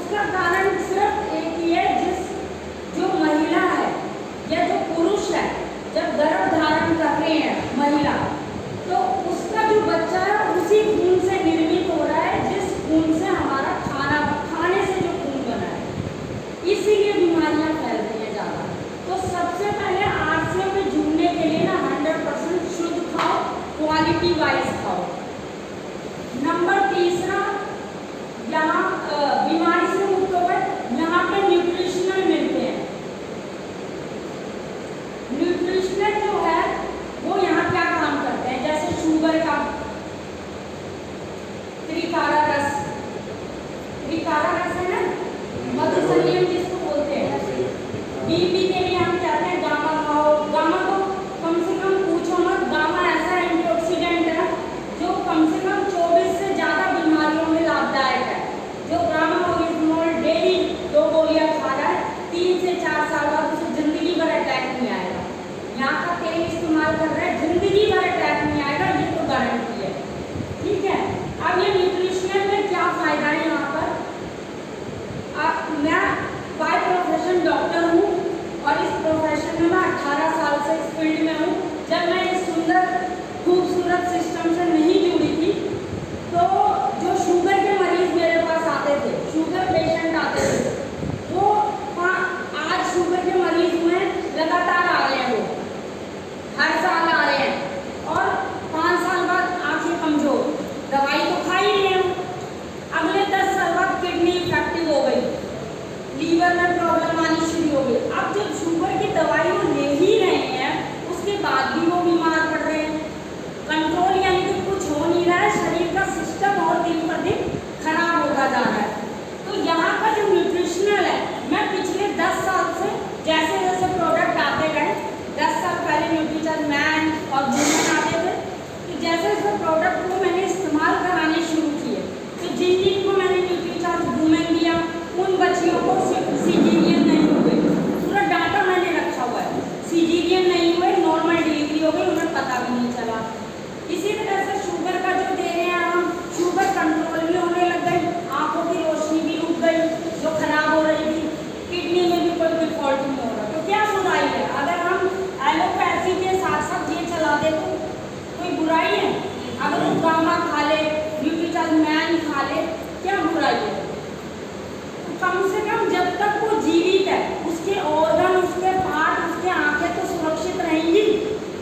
उसका कारण सिर्फ एक ही है, जो महिला है या जो पुरुष है जब गर्भ धारण कर रहे हैं महिला, तो उसका जो बच्चा है उसी खून से निर्मित हो रहा है, जिस खून से हमारा खाने से जो खून बना है, इसीलिए बीमारियां फैल रही हैं ज़्यादा। तो सबसे पहले आरसीएम में जुड़ने के लिए ना 100% शुद्ध खाओ, क्वालिटी वाइज खाओ। नंबर तीसरा, यहाँ बीमारी से मुक्त हो गए, यहाँ पे न्यूट्रिशनल मिलते हैं। न्यूट्रिशनल जो है वो यहाँ क्या काम करते हैं, जैसे शुगर का त्रिकारा रस है ना, मधुसलियम जिसको बोलते हैं, बीपी के लिए हम कहते हैं गामा खाओ। गामा को कम से कम पूछो मत, गामा ऐसा एंटीऑक्सीडेंट है जो कम से कम 24 से ज़्यादा बीमारियों में लाभदायक है। जो गामा ओरिजिनल डेली 2 गोलियां खा रहा है, 3 से 4 साल बाद उसे जिंदगी भर अटैक नहीं आएगा। यहाँ का तेल इस्तेमाल कर रहा है, जिंदगी भर अटैक नहीं आएगा, ये तो गारंटी है। ठीक है, अब ये न्यूट्रिशनल में क्या फायदा है यहाँ पर। मैं बाय प्रोफेशन डॉक्टर हूँ और इस प्रोफेशन में मैं 18 साल से इस फील्ड में हूँ। जब मैं इस सुंदर खूबसूरत सिस्टम से नहीं जुड़ी थी, तो जो शुगर के मरीज मेरे पास आते थे, शुगर पेशेंट आते थे, वो आज शुगर के मरीज हुए लगातार आ रहे हैं, वो हर साल आ रहे हैं और 5 साल बाद आंखें कमजोर, दवाई तो खा ही रहे हैं, अगले 10 साल बाद किडनी इफेक्टिव हो गई, लीवर में प्रॉब्लम आनी शुरू हो गई। अब जब शुगर की दवाई वो ले ही रहे हैं, उसके बाद भी वो बीमार पड़ रहे हैं। कंट्रोल यानी कि कुछ हो नहीं रहा है, शरीर का सिस्टम और दिन पर दिन खराब होता जा रहा है। तो यहाँ का जो न्यूट्रिशनल है, मैं पिछले 10 साल से जैसे जैसे प्रोडक्ट आते गए, 10 साल पहले न्यूट्रीचार्ज मैन और वुमेन आते थे, तो जैसे जैसे प्रोडक्ट को मैंने इस्तेमाल कराने शुरू किए, तो जिन जिन को मैंने न्यूट्रीचार्ज वुमेन दिया, उन बच्चियों को सीजीरियन नहीं हुए, पूरा डाटा मैंने रखा हुआ है, सीजीरियन नहीं हुए, नॉर्मल डिलीवरी हो गई, उन्हें पता भी नहीं चला। इसी तरह से शुगर का जो दे रहे हैं हम, शुगर कंट्रोल भी होने लग गई, आंखों की रोशनी भी रुक गई जो खराब हो रही थी, किडनी में भी कोई डिफॉल्ट नहीं हो रहा। तो क्या बुराई है अगर हम एलोपैथी के साथ साथ ये चला दे, तो कोई बुराई है? अगर वो गामा खा ले, न्यूट्रीचार्ज मैन खा ले, क्या बुराई है? तो कम से कम जब तक वो जीवित है, उसके ऑर्गन, उसके पार्ट, उसके आंखें तो सुरक्षित रहेंगी।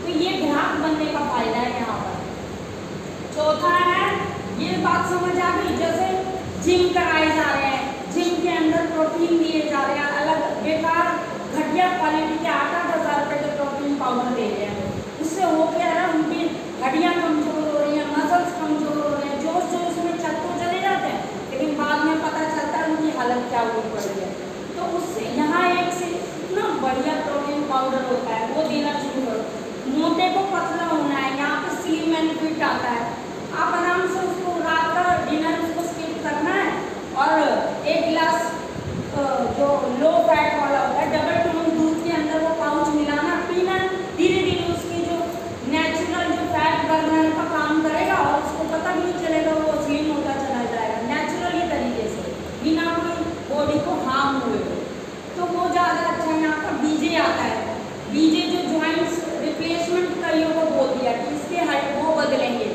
तो ये ग्राहक बनने का फायदा है यहाँ पर। चौथा है, ये बात समझ आ गई, जैसे जिम कराए जा रहे हैं, जिम के अंदर प्रोटीन दिए जा रहे हैं, अलग बेकार घटिया क्वालिटी के 8,000 रुपये के प्रोटीन पाउडर दे रहे हैं। उससे हो क्या रहा है, उनकी हड्डियाँ कमजोर हो रही हैं, मसल्स कमजोर हो रहे हैं, जोश जोश में चल तो चले जाते हैं, लेकिन बाद में पता चलता है उनकी हालत क्या हुई पड़ी है। तो उससे यहाँ एक से इतना बढ़िया प्रोटीन पाउडर होता है, वो देना शुरू करो। मोटे को पतला होना है, यहाँ पे स्लिम एंड फिट आता है, आप आराम से उसको रात का डिनर उसको स्किप करना है और 1 गिलास जो लो फैट वाला होता है, डबल टोन दूध के अंदर वो पाउच मिलाना, पीना, धीरे धीरे उसकी जो नेचुरल जो फैट बर्नर का काम करेगा और उसको पता भी नहीं चलेगा, वो स्लिम होता चला जाएगा नेचुरली तरीके से, बिना कोई बॉडी को हार्म हुए। तो वो ज़्यादा अच्छा। यहाँ का बीजे आता है, बीजे जो ज्वाइंट्स रिप्लेसमेंट कईयों को बोल दिया कि इसके हाइट वो बदलेंगे,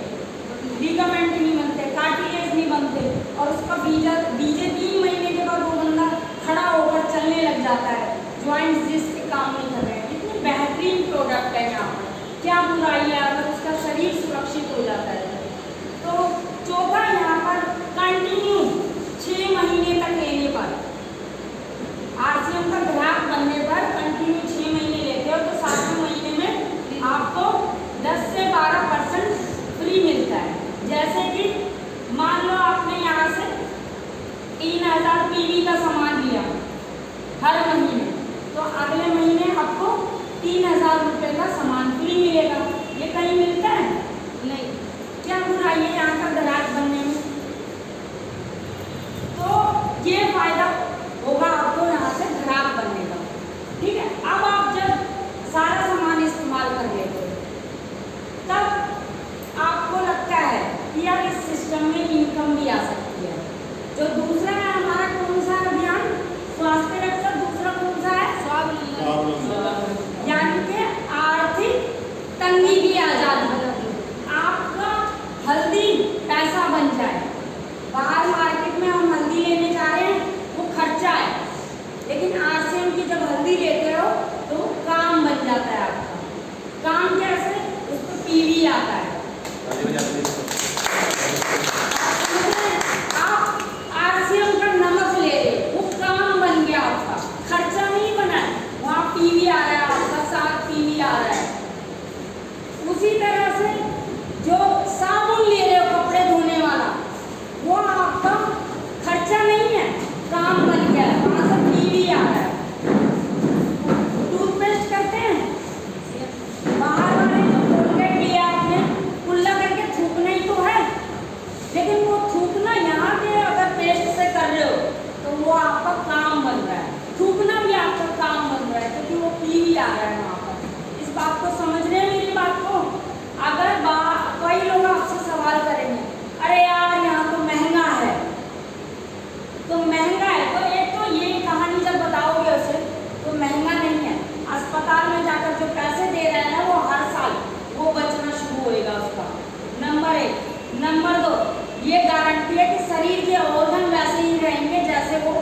लिगामेंट नहीं बनते, कार्टिलेज नहीं बनते, और उसका बीजे 3 महीने के बाद वो बंदा खड़ा होकर चलने लग जाता है, ज्वाइंट्स जिसके काम नहीं कर रहे हैं। इतनी बेहतरीन प्रोडक्ट है यहाँ पर, क्या बुराई है अगर उसका शरीर सुरक्षित हो जाता है। तो चौथा, यहाँ पर कंटिन्यू 6 महीने तक लेने पर, आरसीएम का ग्राहक बनने पर कंटिन्यू 6 महीने लेते हो तो 7वें महीने में आपको 10 से 12% फ्री मिलता है। जैसे कि मान लो आपने यहाँ से 3000 पीवी का सामान लिया हर महीने, तो अगले महीने आपको 3000 रुपये का सामान फ्री मिलेगा। ये कहीं मिलता है? नहीं। क्या बुराई है यहाँ का ग्राहक बनने में? तो ये फायदा होगा आपको यहाँ से ग्राहक बनने का। ठीक है, अब आप जब सारा सामान इस्तेमाल कर लेते हो, तब आपको लगता है कि यार इस सिस्टम में इनकम भी आ सकती है। जो दूसरा है हमारा कौन सा है, पीवी आता है। आप आरसीएम का नमक ले ले, वो काम बन गया आपका, खर्चा नहीं बना है, वहाँ पीवी आ रहा है, आपका साथ पीवी आ रहा है। उसी तरह से जो साबुन ले रहे हो कपड़े धोने वाला, वो आपका खर्चा नहीं है, काम बन गया है, वहाँ से पीवी आ रहा है। टूथपेस्ट करते हैं, बाहर वाले जो कोलगेट लिया आपने, कुल्ला करके थूकना ही तो है, लेकिन वो थूकना यहाँ पे अगर पेस्ट से कर रहे हो तो वो आपका काम बन रहा है, थूकना भी आपका काम बन रहा है, क्योंकि वो पीवी आ रहा है वहाँ पर। इस बात को समझ रहे हैं मेरी बात को? अगर कई लोग आपसे सवाल करेंगे, अरे यार यहाँ तो महंगा है, तो महंगा है तो एक तो ये कहानी जब बताओगे उसे तो महंगा नहीं है, अस्पताल में जाकर जो पैसे दे रहे हैं वो हर साल वो बचना शुरू होएगा उसका, नंबर 1। नंबर 2, ये गारंटी है कि शरीर के ऑर्गन वैसे ही रहेंगे जैसे वो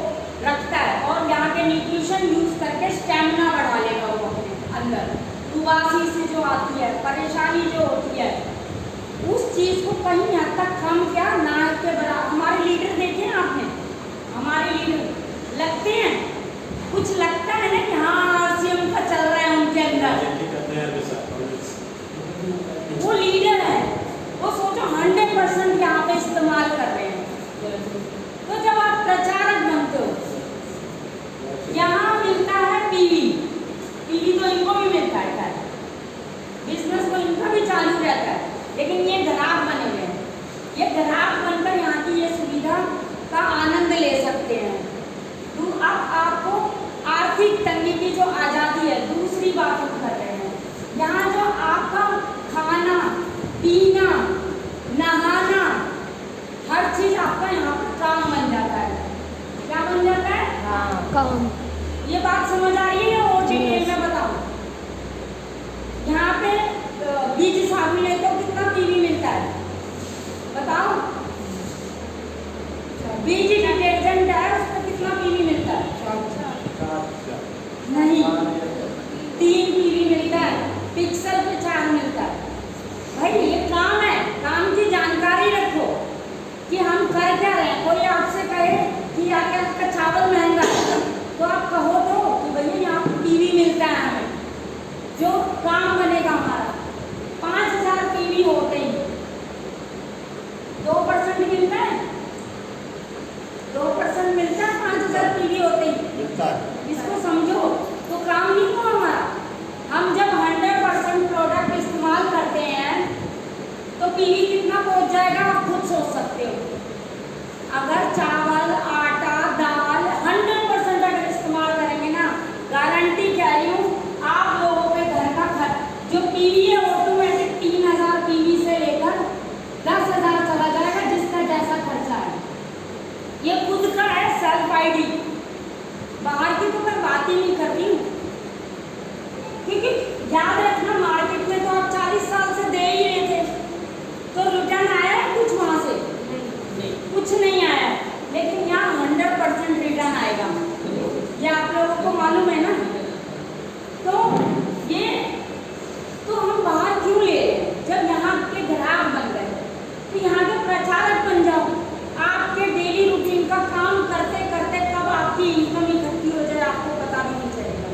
रखता है, और यहाँ के न्यूट्रिशन यूज करके स्टेमिना बढ़ा लेगा वो अपने अंदर। उबासी से जो आती है, परेशानी जो होती है, उस चीज़ को कहीं हद तक कम क्या ना के बराबर। हमारे लीडर देखे हैं आपने, हमारे लीडर लगते हैं, कुछ लगता है ना कि हाँ आरसीएम का चल रहा है उनके अंदर, वो लीडर है, वो सोचो 100% यहाँ पे इस्तेमाल कर रहे हैं। तो जब आप प्रचारक बनते हो, यहाँ मिलता है पीवी, पीवी तो इनको भी मिलता है, बिजनेस तो इनका भी चालू रहता है, लेकिन ये ग्राहक बने हुए हैं, ये ग्राहक बनकर यहाँ की ये सुविधा का आनंद ले सकते हैं। तो अब आपको आर्थिक तंगी की जो आज़ादी है, दूसरी बात हम कर रहे हैं, यहाँ जो आपका खाना पीना नहाना हर चीज़ आपका यहाँ पर काम बन जाता है। क्या बन जाता है? हाँ, काम। ये बात समझ आ रही है? और डिटेल में बताओ। यहाँ पे बीज साबुन है तो कितना पीवी मिलता है बताओ? बीज डिटर्जेंट है उसमें कितना पीवी मिलता है? नहीं, 3 पीवी मिलता है, पिक्सल पे 4 मिलता है। भाई ये काम है, काम की जानकारी रखो कि हम कर क्या रहे हैं। कोई आपसे कहे कि आगे आपका चावल महंगा है, तो आप कहो तो कि भैया यहाँ पीवी मिलता है हमें, जो काम बनेगा हमारा। 5000 पीवी होते ही 2% मिलता है, 2% मिलता है, 5000 पीवी होते ही मिलता है। इसको समझो तो काम नहीं हुआ हमारा। हम जब 100% प्रोडक्ट इस्तेमाल करते हैं तो पीवी कितना पहुंच जाएगा आप खुद सोच सकते हो। अगर चावल आटा दाल 100% अगर इस्तेमाल करेंगे ना, गारंटी कह रही हूँ आप लोगों के घर का खर्च जो पीवी है ऑटोमेटिक 3000 पीवी से लेकर 10,000 चला जाएगा, जिसका जैसा खर्चा है। ये खुद का है सेल्फ आईडी, बाहर की तो मैं बात ही नहीं कर रही हूँ, क्योंकि याद रखना मार्केट में तो आप 40 साल से दे ही रहे थे, तो रिटर्न आया है कुछ वहाँ से? नहीं, कुछ नहीं आया, लेकिन यहाँ 100% रिटर्न आएगा, ये आप लोगों को मालूम है ना। तो ये तो हम बाहर क्यों ले रहे हैं जब यहाँ के ग्राहक बन गए, तो यहाँ के प्रचारक बन जाओ। आपके डेली रूटीन का काम करते करते कब आपकी इनकम इकट्ठी हो जाए आपको पता भी नहीं चलेगा।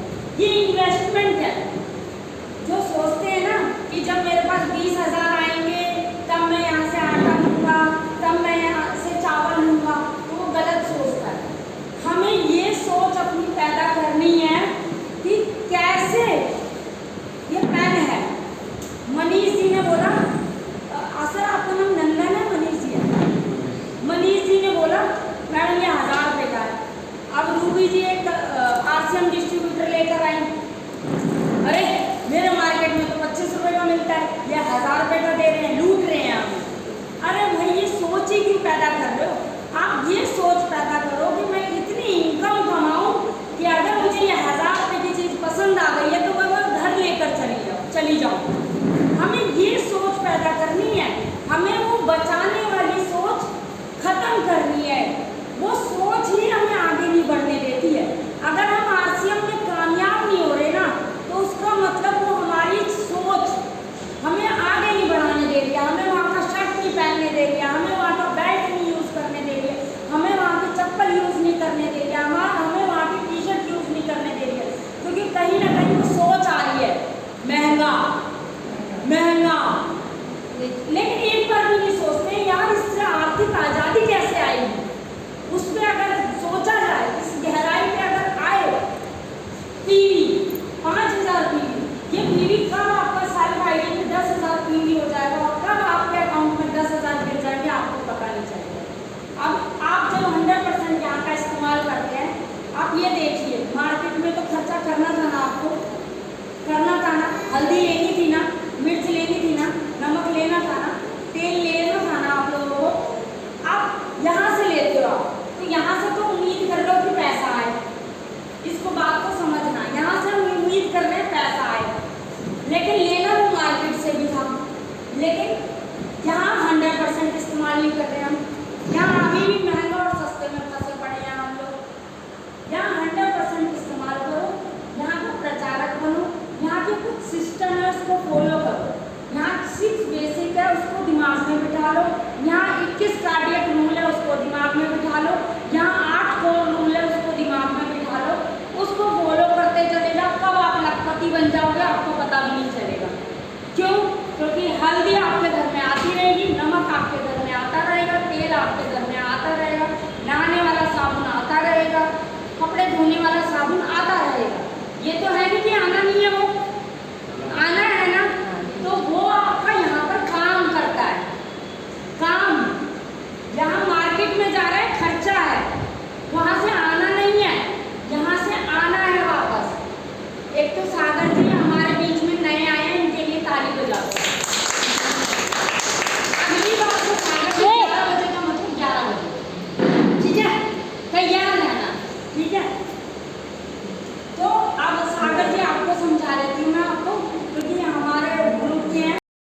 ये तो है